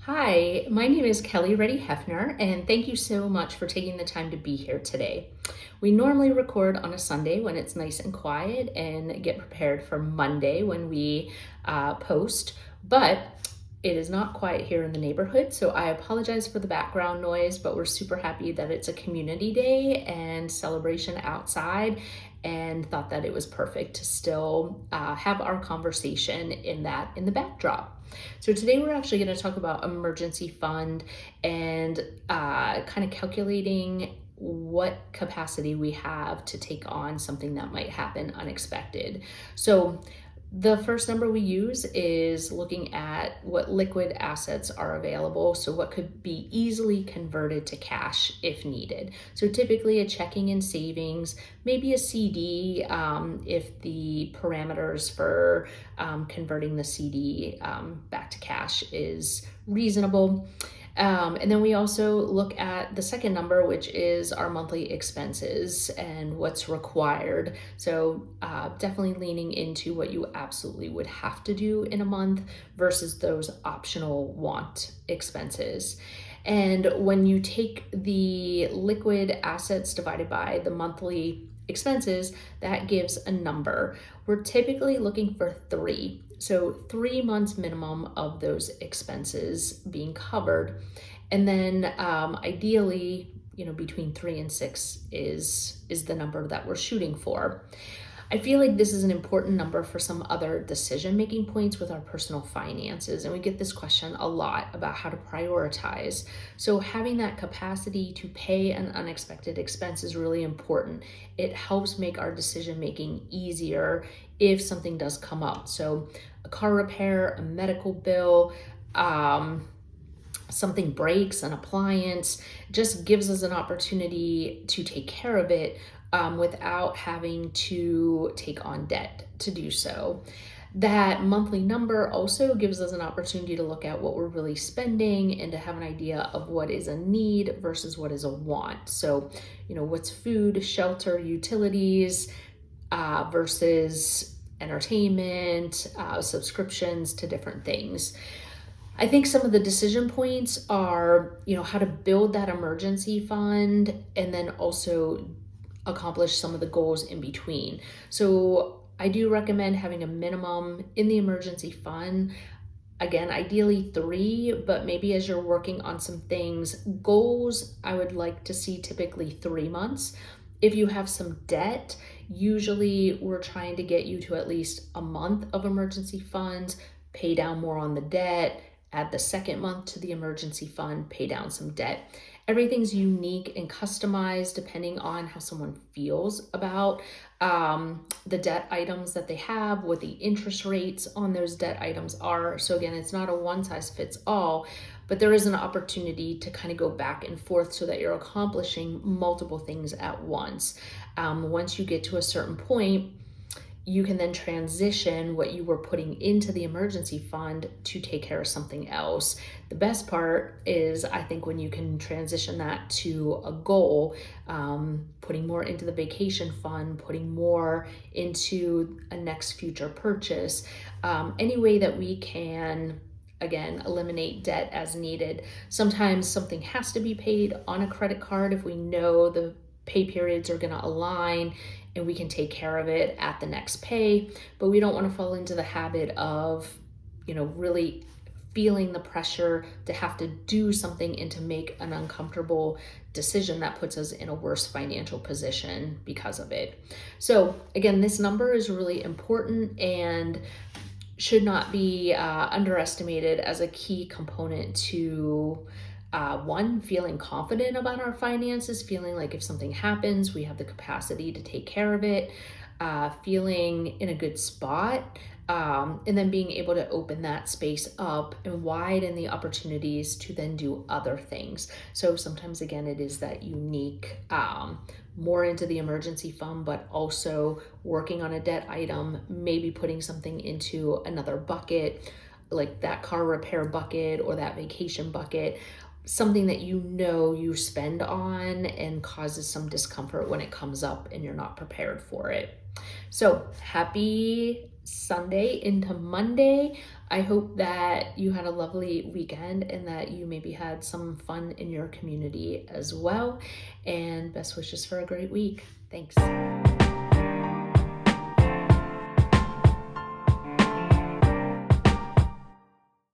Hi, my name is Kelly Reddy-Heffner, and thank you so much for taking the time to be here today. We normally record on a Sunday when it's nice and quiet and get prepared for Monday when we post, but it is not quiet here in the neighborhood, so I apologize for the background noise, but we're super happy that it's a community day and celebration outside, and thought that it was perfect to still have our conversation in the backdrop. So today we're actually going to talk about emergency fund and kind of calculating what capacity we have to take on something that might happen unexpected. So the first number we use is looking at what liquid assets are available, so what could be easily converted to cash if needed. So typically a checking and savings, maybe a CD if the parameters for converting the CD back to cash is reasonable. And then we also look at the second number, which is our monthly expenses and what's required. So definitely leaning into what you absolutely would have to do in a month versus those optional want expenses. And when you take the liquid assets divided by the monthly expenses, that gives a number. We're typically looking for 3. So 3 months minimum of those expenses being covered. And then ideally, between 3 and 6 is the number that we're shooting for. I feel like this is an important number for some other decision-making points with our personal finances, and we get this question a lot about how to prioritize. So having that capacity to pay an unexpected expense is really important. It helps make our decision-making easier if something does come up. So a car repair, a medical bill, something breaks, an appliance, just gives us an opportunity to take care of it without having to take on debt to do so. That monthly number also gives us an opportunity to look at what we're really spending and to have an idea of what is a need versus what is a want. So, what's food, shelter, utilities versus entertainment, subscriptions to different things. I think some of the decision points are, how to build that emergency fund and then also accomplish some of the goals in between. So I do recommend having a minimum in the emergency fund. Again, ideally 3, but maybe as you're working on some things, goals, I would like to see typically 3 months. If you have some debt, usually we're trying to get you to at least a month of emergency funds, pay down more on the debt, add the second month to the emergency fund, pay down some debt. Everything's unique and customized depending on how someone feels about the debt items that they have, what the interest rates on those debt items are. So again, it's not a one size fits all, but there is an opportunity to kind of go back and forth so that you're accomplishing multiple things at once. Once you get to a certain point, you can then transition what you were putting into the emergency fund to take care of something else. The best part is, I think, when you can transition that to a goal, putting more into the vacation fund, putting more into a next future purchase, any way that we can, again, eliminate debt as needed. Sometimes something has to be paid on a credit card if we know the pay periods are going to align and we can take care of it at the next pay, but we don't want to fall into the habit of, really feeling the pressure to have to do something and to make an uncomfortable decision that puts us in a worse financial position because of it. So again, this number is really important and should not be underestimated as a key component to one, feeling confident about our finances, feeling like if something happens, we have the capacity to take care of it, feeling in a good spot, and then being able to open that space up and widen the opportunities to then do other things. So sometimes, again, it is that unique, more into the emergency fund, but also working on a debt item, maybe putting something into another bucket, like that car repair bucket or that vacation bucket. something that you spend on and causes some discomfort when it comes up and you're not prepared for it. So happy Sunday into Monday. I hope that you had a lovely weekend and that you maybe had some fun in your community as well. And best wishes for a great week. Thanks.